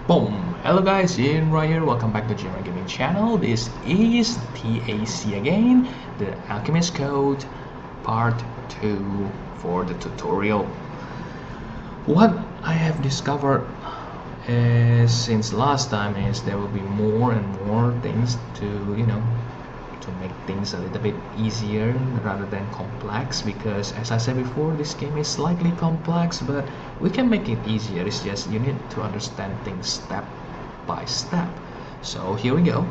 Boom! Hello guys, Jinrai here. Welcome back to Jinrai Gaming Channel. This is TAC again, the Alchemist Code Part 2 for the tutorial. What I have discovered is, since last time, is there will be more and more things to make things a little bit easier rather than complex, because as I said before, this game is slightly complex, but we can make it easier. It's just you need to understand things step by step. So here we go.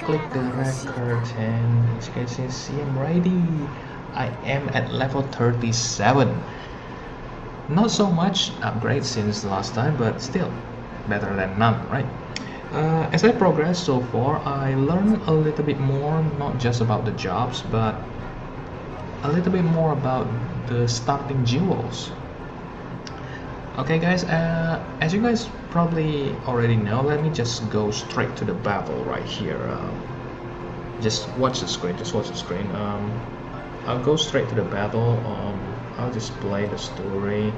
Click the record, and as you guys can see, I'm ready. I am at level 37. Not so much upgrade since last time, but still better than none, right? As I progress so far, I learned a little bit more, not just about the jobs, but a little bit more about the starting jewels. Okay guys, as you guys probably already know, let me just go straight to the battle right here. Just watch the screen, I'll go straight to the battle. I'll just play the story,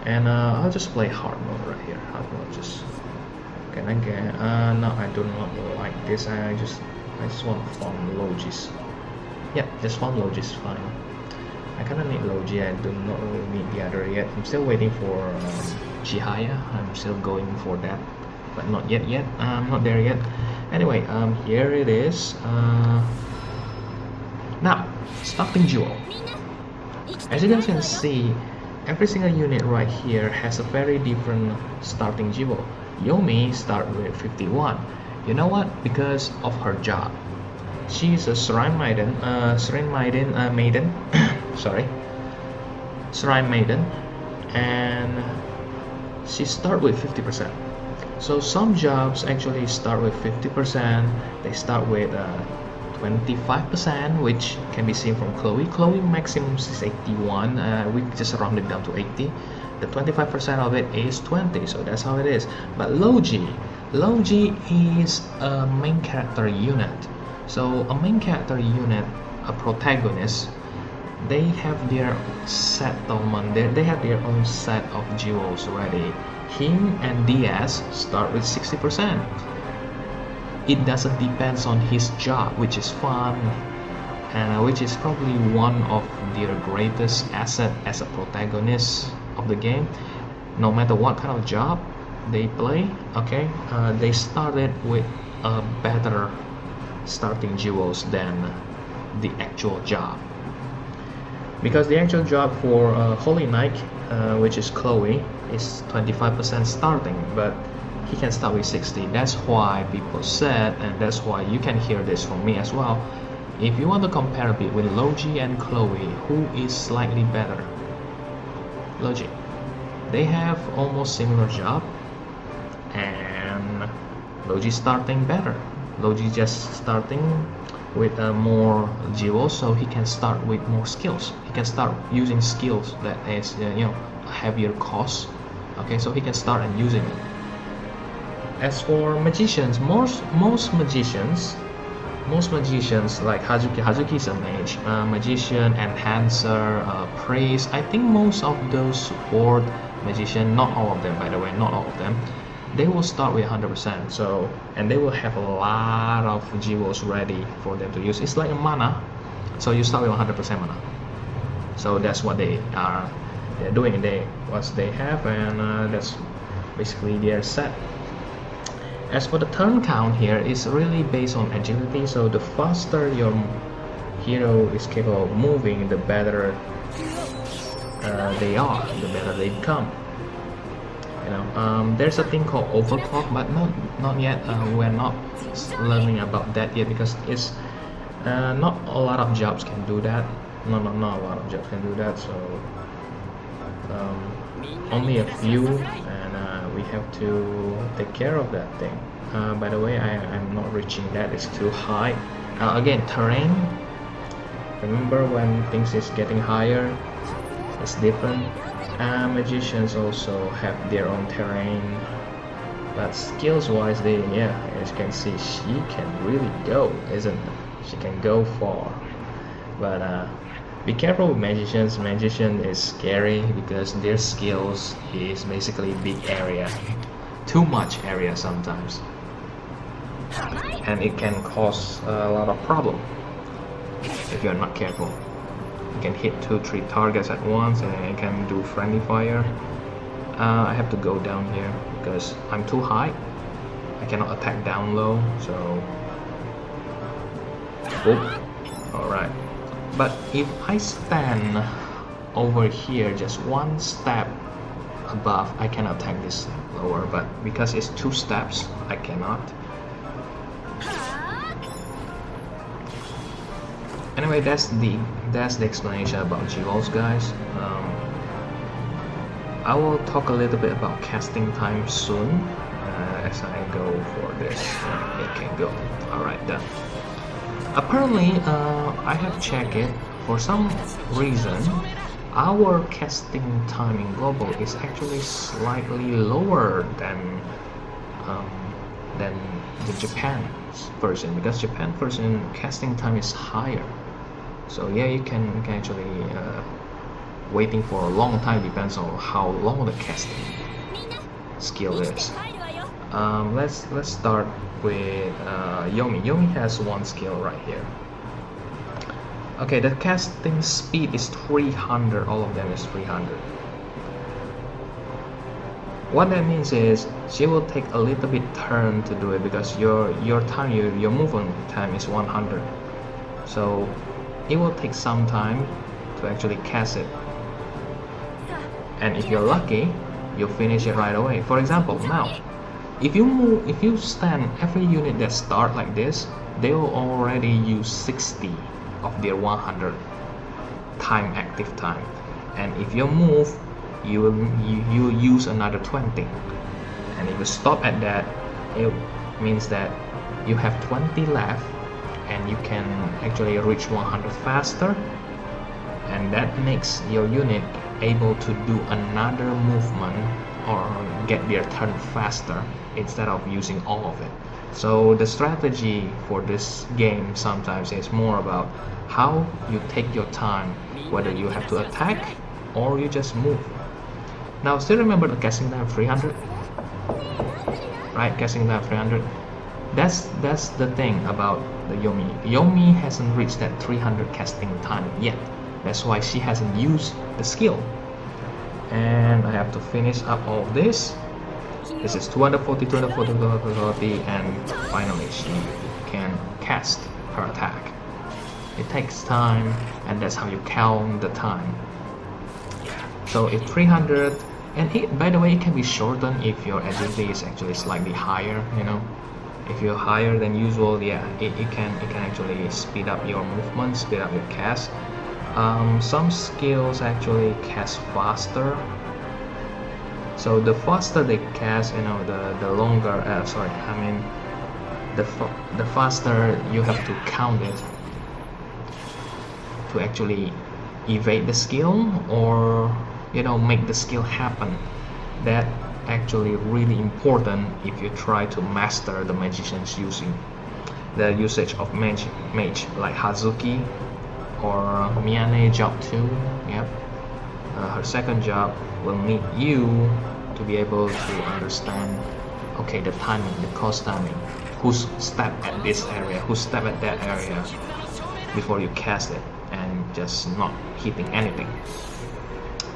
and I'll just play hard mode right here. Hard mode, just can I get no, I do not like this. I just want farm logis. Yeah, just farm logis, fine. I kinda need logi. I do not really need the other yet. I'm still waiting for Chihaya. I'm still going for that, but not yet. I'm not there yet. Anyway, here it is. Now, starting jewel. As you guys can see, every single unit right here has a very different starting jewel. Yomi start with 51. You know what? Because of her job. She's a shrine maiden. Sorry, shrine maiden, and she start with 50%. So some jobs actually start with 50%. They start with 25%, which can be seen from Chloe. Chloe maximum is 81. We just rounded down to 80. The 25% of it is 20, so that's how it is. But Logi is a main character unit. So a main character unit, a protagonist, they have their settlement. They have their own set of jewels already. Him and Diaz start with 60%. It doesn't depend on his job, which is fun, and which is probably one of their greatest asset as a protagonist of the game. No matter what kind of job they play, okay, they started with a better starting jewels than the actual job, because the actual job for Holy Knight, which is Chloe, is 25% starting, but he can start with 60. That's why people said, and that's why you can hear this from me as well, if you want to compare between Logi and Chloe, who is slightly better? Logi. They have almost similar job, and Logi starting better. Logi just starting with more jewels, so he can start with more skills. He can start using skills that is heavier cost. Okay, so he can start and using it. As for magicians, most magicians like Hazuki is a mage, magician, enhancer, priest. I think most of those support magician, not all of them by the way, not all of them, they will start with 100%. So, and they will have a lot of jewels ready for them to use. It's like a mana, so you start with 100% mana. So that's what they're doing. What they have, and that's basically their set. As for the turn count here, it's really based on agility. So the faster your hero is capable of moving, the better they are, the better they become. There's a thing called overclock, but not yet. We're not learning about that yet, because it's not a lot of jobs can do that. Not a lot of jobs can do that. So only a few, and we have to take care of that thing. By the way, I'm not reaching that. It's too high. Again, terrain. Remember, when things is getting higher, it's different. Magicians also have their own terrain, but skills wise, as you can see, she can really go, isn't it? She can go far, but Be careful with magicians. Magician is scary because their skills is basically big area, too much area sometimes, and it can cause a lot of problem if you're not careful. You can hit 2-3 targets at once and it can do friendly fire. I have to go down here because I'm too high. I cannot attack down low, so alright. But if I stand over here just one step above, I can attack this lower, but because it's 2 steps, I cannot. Anyway, that's the explanation about jewels, guys. I will talk a little bit about casting time soon as I go for this. It can go. Alright, done. Apparently, I have checked it. For some reason, our casting time in global is actually slightly lower than the Japan version, because Japan version casting time is higher. So yeah, you can actually waiting for a long time, depends on how long the casting skill is. Let's start with Yomi. Yomi has one skill right here. Okay, the casting speed is 300. All of them is 300. What that means is she will take a little bit turn to do it, because your time, your movement time is 100. So it will take some time to actually cast it. And if you're lucky, you'll finish it right away. For example, now, if you stand every unit that start like this, they will already use 60 of their 100 time active time. And if you move, you will use another 20. And if you stop at that, it means that you have 20 left, and you can actually reach 100 faster. And that makes your unit able to do another movement or get their turn faster instead of using all of it. So the strategy for this game sometimes is more about how you take your time, whether you have to attack or you just move. Now, still remember the casting time 300? Right, casting time 300. That's the thing about the Yomi. Yomi hasn't reached that 300 casting time yet. That's why she hasn't used the skill. And I have to finish up all of this. This is 240, 240, 240, and finally she can cast her attack. It takes time, and that's how you count the time. So it's 300, and by the way, it can be shortened if your agility is actually slightly higher. You know, if you're higher than usual, yeah, it can actually speed up your movement, speed up your cast. Some skills actually cast faster. So the faster they cast, you know, the longer. The faster you have to count it to actually evade the skill, or you know, make the skill happen. That actually really important if you try to master the magicians using the usage of mage like Hazuki or Miyane job 2. Yep. Her second job will need you to be able to understand, okay, the timing, the cost timing, who's step at this area, who's step at that area before you cast it, and just not hitting anything.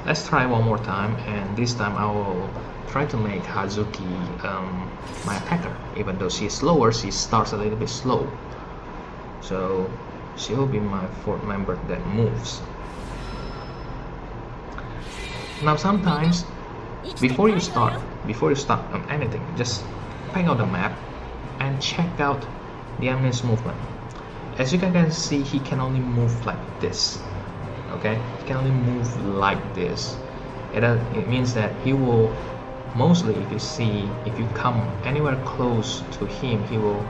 Let's try one more time, and this time I will try to make Hazuki my attacker. Even though she's slower, she starts a little bit slow. So she will be my 4th member that moves. Now sometimes, before you start on anything, just pick out the map and check out the enemy's movement. As you can see, he can only move like this. Okay, he can only move like this. It means that he will mostly, if you come anywhere close to him, he will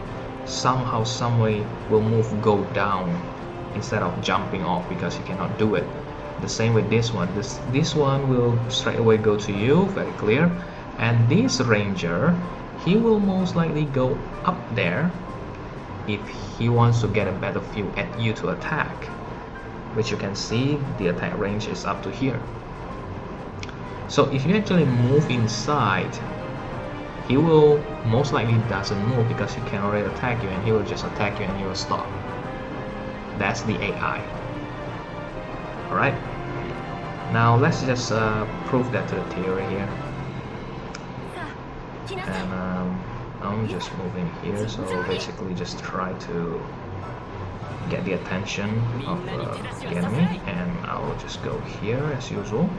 somehow, some way will go down instead of jumping off, because he cannot do it. The same with this one. This one will straight away go to you, very clear. And this ranger, he will most likely go up there if he wants to get a better view at you to attack. which you can see the attack range is up to here. So if you actually move inside, he will most likely doesn't move because he can already attack you, and he will just attack you and he will stop. That's the AI. Alright, now let's just prove that to the theory here. And I'm just moving here, so basically just try to get the attention of the enemy, and I'll just go here as usual.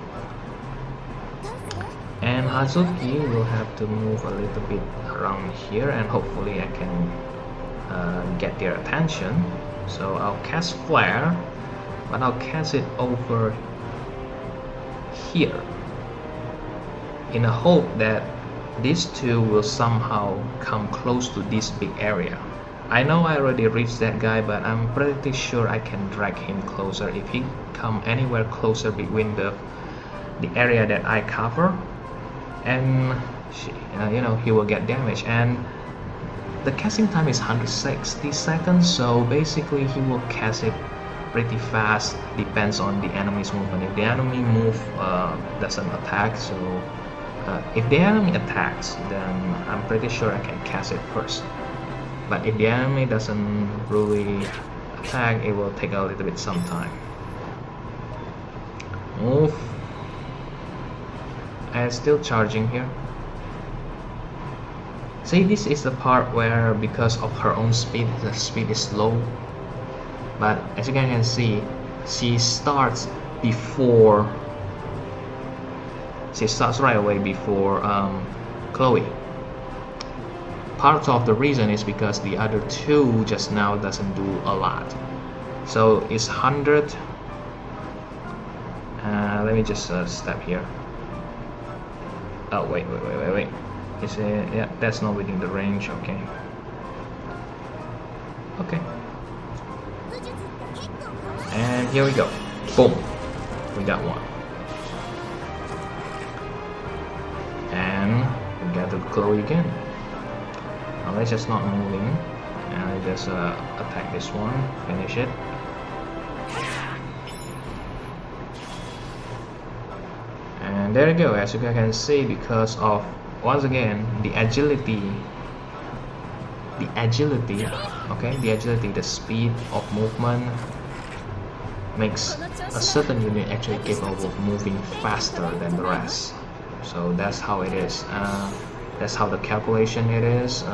And Hazuki will have to move a little bit around here, and hopefully I can get their attention. So I'll cast Flare, but I'll cast it over here in a hope that these two will somehow come close to this big area. I know I already reached that guy, but I'm pretty sure I can drag him closer. If he come anywhere closer between the area that I cover, and you know, he will get damage. And the casting time is 160 seconds, so basically he will cast it pretty fast, depends on the enemy's movement. If the enemy doesn't attack, so if the enemy attacks, then I'm pretty sure I can cast it first. But if the enemy doesn't really attack, it will take a little bit some time. Move. And still charging here. See, this is the part where, because of her own speed, the speed is slow. But as you can see, she starts before. She starts right away before Chloe. Part of the reason is because the other two just now doesn't do a lot. So it's 100. Let me just step here. Oh wait. Is it? Yeah, that's not within the range. Okay. Okay. And here we go. Boom. We got one. And we got the Chloe again. Now let's just not moving, and I just attack this one. Finish it. And there you go. As you can see, because of, once again, the agility, okay, the agility, the speed of movement makes a certain unit actually capable of moving faster than the rest. So that's how it is. That's how the calculation it is.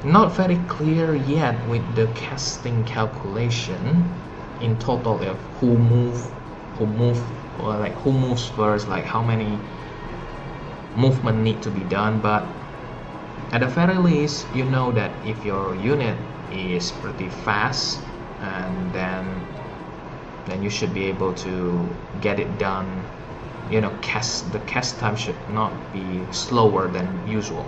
Not very clear yet with the casting calculation in total of who moves first, like how many movement need to be done. But at the very least, you know that if your unit is pretty fast, and then you should be able to get it done. You know, the cast time should not be slower than usual.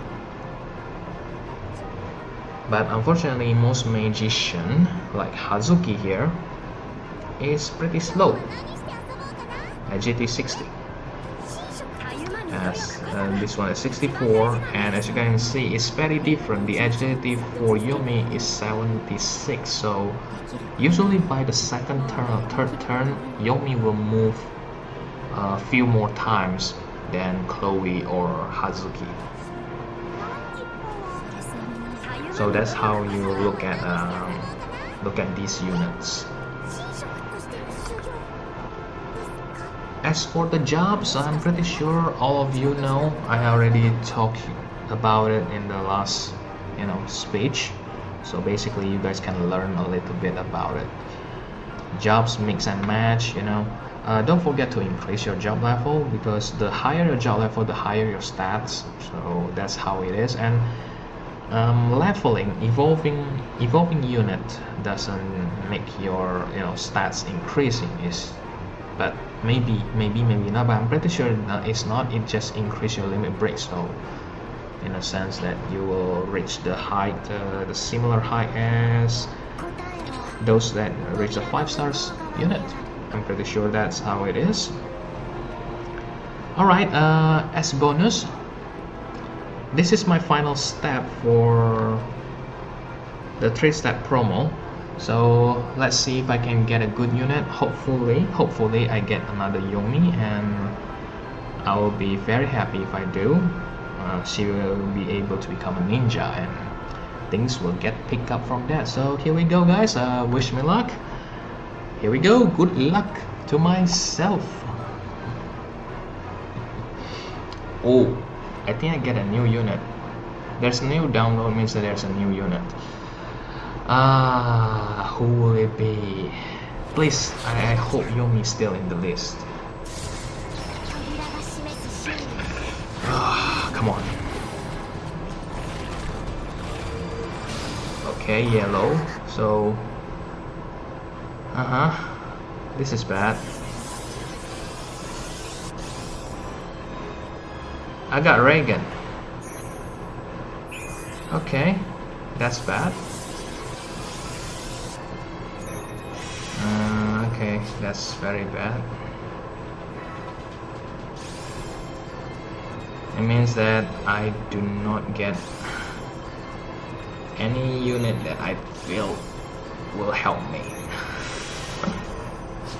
But unfortunately, most magician like Hazuki here is pretty slow. Agility 60. As this one is 64, and as you can see, it's very different. The agility for Yumi is 76. So usually by the second turn or third turn, Yumi will move a few more times than Chloe or Hazuki. So that's how you look at these units. As for the jobs, I'm pretty sure all of you know. I already talked about it in the last, speech. So basically, you guys can learn a little bit about it. Jobs mix and match. Don't forget to increase your job level, because the higher your job level, the higher your stats. So that's how it is. And leveling, evolving unit doesn't make your stats increasing. But maybe not. But I'm pretty sure it's not. It just increase your limit break. So in a sense that you will reach the height, the similar height as those that reach a 5 stars unit. I'm pretty sure that's how it is. Alright, as bonus, this is my final step for the 3-step promo. So let's see if I can get a good unit. Hopefully I get another Yomi, and I will be very happy if I do. She will be able to become a ninja, and things will get picked up from that. So here we go, guys. Wish me luck. Here we go. Good luck to myself. Oh, I think I get a new unit. There's a new download, means that there's a new unit. Who will it be? Please, I hope Yomi's still in the list. Come on. Okay, yellow. So, this is bad. I got Reagan. Okay, that's bad. Okay, that's very bad. It means that I do not get any unit that I feel will help me.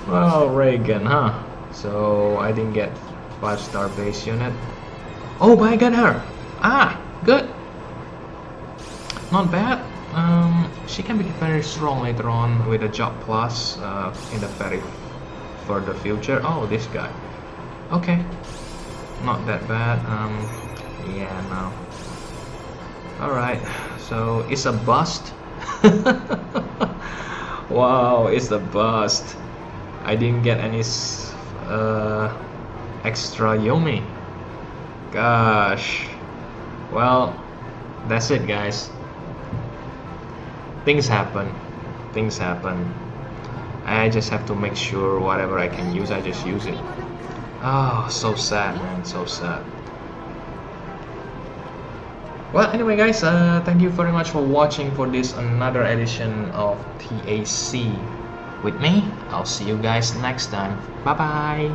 Well, Reagan, huh? So I didn't get 5-star base unit. Oh, but I got her. Good. Not bad. She can be very strong later on with a job plus in the very further future. Oh, this guy. Okay, not that bad. Yeah, no. All right. So it's a bust. Wow, it's a bust. I didn't get any extra Yomi. Gosh. Well, that's it, guys. Things happen. Things happen. I just have to make sure whatever I can use, I just use it. Oh, so sad, man. So sad. Well, anyway, guys, thank you very much for watching for this another edition of TAC with me. I'll see you guys next time. Bye bye.